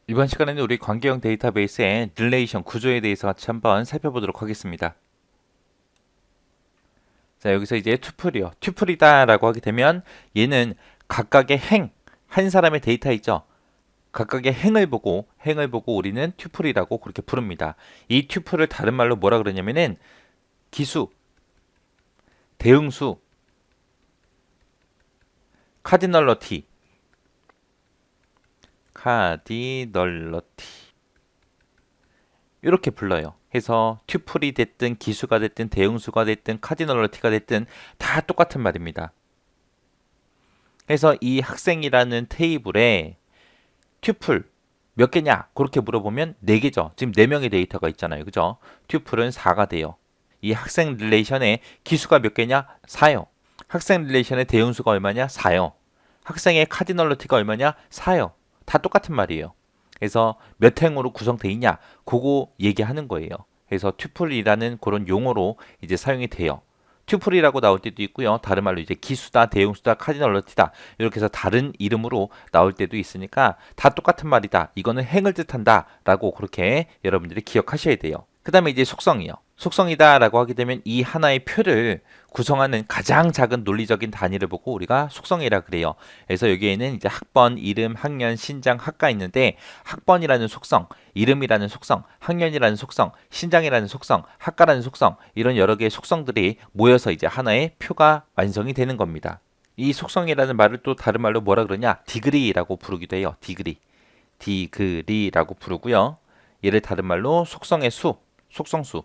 이번 시간에는 우리 관계형 데이터베이스의 릴레이션 구조에 대해서 같이 한번 살펴보도록 하겠습니다. 자, 여기서 이제 튜플이요. 튜플이다라고 하게 되면 얘는 각각의 행, 한 사람의 데이터 있죠. 각각의 행을 보고 우리는 튜플이라고 그렇게 부릅니다. 이 튜플을 다른 말로 뭐라 그러냐면은 기수, 대응수, 카디널러티, 카디널러티 이렇게 불러요. 해서 튜플이 됐든 기수가 됐든 대응수가 됐든 카디널러티가 됐든 다 똑같은 말입니다. 그래서 이 학생이라는 테이블에 튜플 몇 개냐? 그렇게 물어보면 4개죠. 지금 4명의 데이터가 있잖아요. 그죠? 튜플은 4가 돼요. 이 학생 릴레이션에 기수가 몇 개냐? 4요. 학생 릴레이션의 대응수가 얼마냐? 4요. 학생의 카디널러티가 얼마냐? 4요. 다 똑같은 말이에요. 그래서 몇 행으로 구성되어 있냐? 그거 얘기하는 거예요. 그래서 튜플이라는 그런 용어로 이제 사용이 돼요. 튜플이라고 나올 때도 있고요. 다른 말로 이제 기수다, 대응수다, 카디널러티다 이렇게 해서 다른 이름으로 나올 때도 있으니까 다 똑같은 말이다. 이거는 행을 뜻한다 라고 그렇게 여러분들이 기억하셔야 돼요. 그 다음에 이제 속성이요. 속성이다 라고 하게 되면 이 하나의 표를 구성하는 가장 작은 논리적인 단위를 보고 우리가 속성이라 그래요. 그래서 여기에는 이제 학번, 이름, 학년, 신장, 학과 있는데 학번이라는 속성, 이름이라는 속성, 학년이라는 속성, 신장이라는 속성, 학과라는 속성 이런 여러 개의 속성들이 모여서 이제 하나의 표가 완성이 되는 겁니다. 이 속성이라는 말을 또 다른 말로 뭐라 그러냐? 디그리라고 부르기도 해요. 디그리. 디그리라고 부르고요. 얘를 다른 말로 속성의 수, 속성수,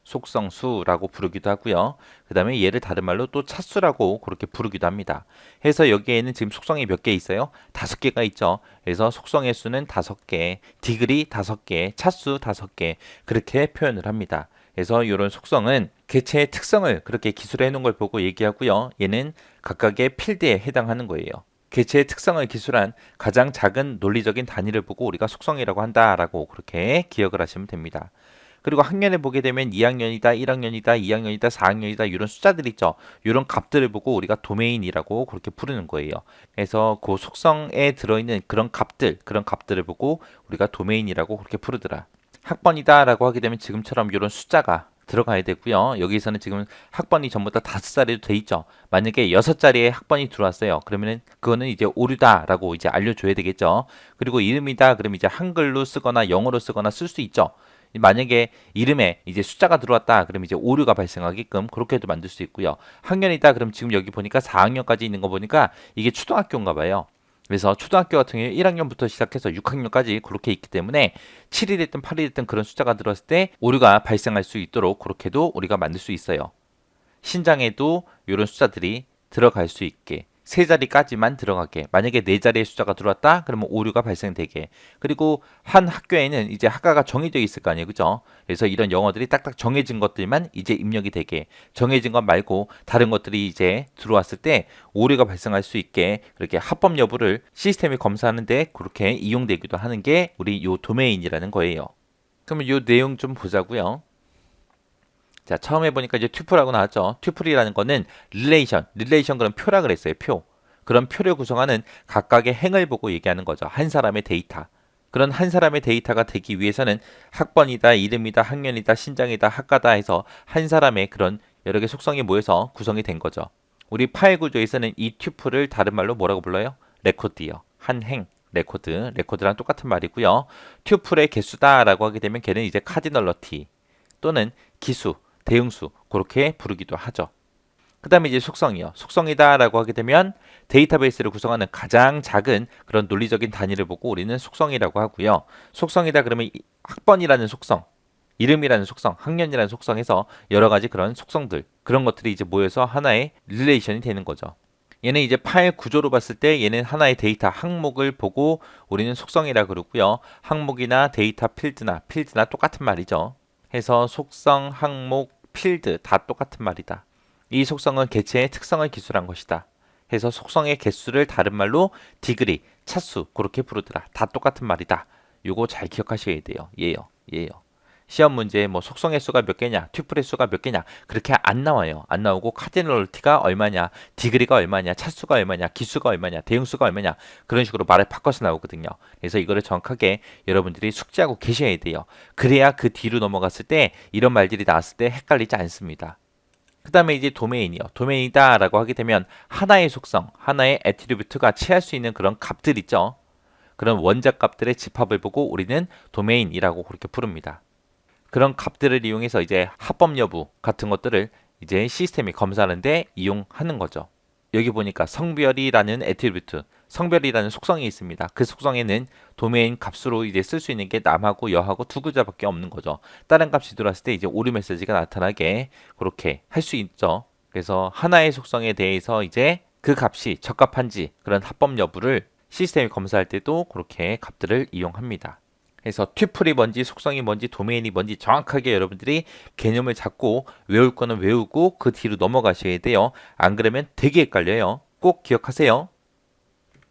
속성수라고 부르기도 하고요. 그 다음에 얘를 다른 말로 또 차수라고 그렇게 부르기도 합니다. 해서 여기에는 지금 속성이 몇 개 있어요? 5개가 있죠. 그래서 속성의 수는 5개, 디그리 5개, 차수 5개 그렇게 표현을 합니다. 그래서 이런 속성은 개체의 특성을 그렇게 기술해 놓은 걸 보고 얘기하고요. 얘는 각각의 필드에 해당하는 거예요. 개체의 특성을 기술한 가장 작은 논리적인 단위를 보고 우리가 속성이라고 한다라고 그렇게 기억을 하시면 됩니다. 그리고 학년에 보게 되면 2학년이다, 1학년이다, 2학년이다, 4학년이다 이런 숫자들 있죠. 이런 값들을 보고 우리가 도메인이라고 그렇게 부르는 거예요. 그래서 그 속성에 들어있는 그런 값들, 그런 값들을 보고 우리가 도메인이라고 그렇게 부르더라. 학번이다라고 하게 되면 지금처럼 이런 숫자가 들어가야 되고요. 여기서는 지금 학번이 전부 다 5자리로 돼 있죠. 만약에 6자리에 학번이 들어왔어요. 그러면은 그거는 이제 오류다라고 이제 알려줘야 되겠죠. 그리고 이름이다 그러면 이제 한글로 쓰거나 영어로 쓰거나 쓸 수 있죠. 만약에 이름에 이제 숫자가 들어왔다 그러면 이제 오류가 발생하게끔 그렇게도 만들 수 있고요. 학년이다 그럼 지금 여기 보니까 4학년까지 있는 거 보니까 이게 초등학교인가 봐요. 그래서 초등학교 같은 경우에 1학년부터 시작해서 6학년까지 그렇게 있기 때문에 7이 됐든 8이 됐든 그런 숫자가 들어왔을 때 오류가 발생할 수 있도록 그렇게도 우리가 만들 수 있어요. 신장에도 이런 숫자들이 들어갈 수 있게 세 자리까지만 들어가게 만약에 네 자리의 숫자가 들어왔다 그러면 오류가 발생되게 그리고 한 학교에는 이제 학과가 정해져 있을 거 아니에요 그죠 그래서 이런 영어들이 딱딱 정해진 것들만 이제 입력이 되게 정해진 것 말고 다른 것들이 이제 들어왔을 때 오류가 발생할 수 있게 그렇게 합법 여부를 시스템이 검사하는데 그렇게 이용되기도 하는 게 우리 요 도메인이라는 거예요. 그러면 요 내용 좀 보자고요. 자, 처음 해보니까 이제 튜플하고 나왔죠. 튜플이라는 거는 릴레이션 그런 표라 그랬어요. 표. 그런 표를 구성하는 각각의 행을 보고 얘기하는 거죠. 한 사람의 데이터. 그런 한 사람의 데이터가 되기 위해서는 학번이다, 이름이다, 학년이다, 신장이다, 학과다 해서 한 사람의 그런 여러 개 속성이 모여서 구성이 된 거죠. 우리 파일 구조에서는 이 튜플을 다른 말로 뭐라고 불러요? 레코드요. 한 행. 레코드랑 똑같은 말이고요. 튜플의 개수다라고 하게 되면 걔는 이제 카디널러티 또는 기수, 대응수 그렇게 부르기도 하죠. 그 다음에 이제 속성이요. 속성이다라고 하게 되면 데이터베이스를 구성하는 가장 작은 그런 논리적인 단위를 보고 우리는 속성이라고 하고요. 속성이다 그러면 학번이라는 속성, 이름이라는 속성, 학년이라는 속성에서 여러 가지 그런 속성들, 그런 것들이 이제 모여서 하나의 릴레이션이 되는 거죠. 얘는 이제 파일 구조로 봤을 때 얘는 하나의 데이터 항목을 보고 우리는 속성이라 그러고요. 항목이나 데이터 필드나 똑같은 말이죠. 해서 속성, 항목, 필드 다 똑같은 말이다. 이 속성은 개체의 특성을 기술한 것이다. 해서 속성의 개수를 다른 말로 디그리, 차수 그렇게 부르더라. 다 똑같은 말이다. 요거 잘 기억하셔야 돼요. 얘요. 시험 문제에 뭐 속성의 수가 몇 개냐, 튜플의 수가 몇 개냐 그렇게 안 나와요. 안 나오고 카디널리티가 얼마냐, 디그리가 얼마냐, 차수가 얼마냐, 기수가 얼마냐, 대응수가 얼마냐 그런 식으로 말을 바꿔서 나오거든요. 그래서 이거를 정확하게 여러분들이 숙지하고 계셔야 돼요. 그래야 그 뒤로 넘어갔을 때 이런 말들이 나왔을 때 헷갈리지 않습니다. 그 다음에 이제 도메인이요. 도메인이다 라고 하게 되면 하나의 속성, 하나의 애트리뷰트가 취할 수 있는 그런 값들 있죠. 그런 원작 값들의 집합을 보고 우리는 도메인이라고 그렇게 부릅니다. 그런 값들을 이용해서 이제 합법 여부 같은 것들을 이제 시스템이 검사하는데 이용하는 거죠. 여기 보니까 성별이라는 애트리뷰트, 성별이라는 속성이 있습니다. 그 속성에는 도메인 값으로 이제 쓸 수 있는 게 남하고 여하고 두 글자밖에 없는 거죠. 다른 값이 들어왔을 때 이제 오류 메시지가 나타나게 그렇게 할 수 있죠. 그래서 하나의 속성에 대해서 이제 그 값이 적합한지 그런 합법 여부를 시스템이 검사할 때도 그렇게 값들을 이용합니다. 그래서 튜플이 뭔지 속성이 뭔지 도메인이 뭔지 정확하게 여러분들이 개념을 잡고 외울 거는 외우고 그 뒤로 넘어가셔야 돼요. 안 그러면 되게 헷갈려요. 꼭 기억하세요.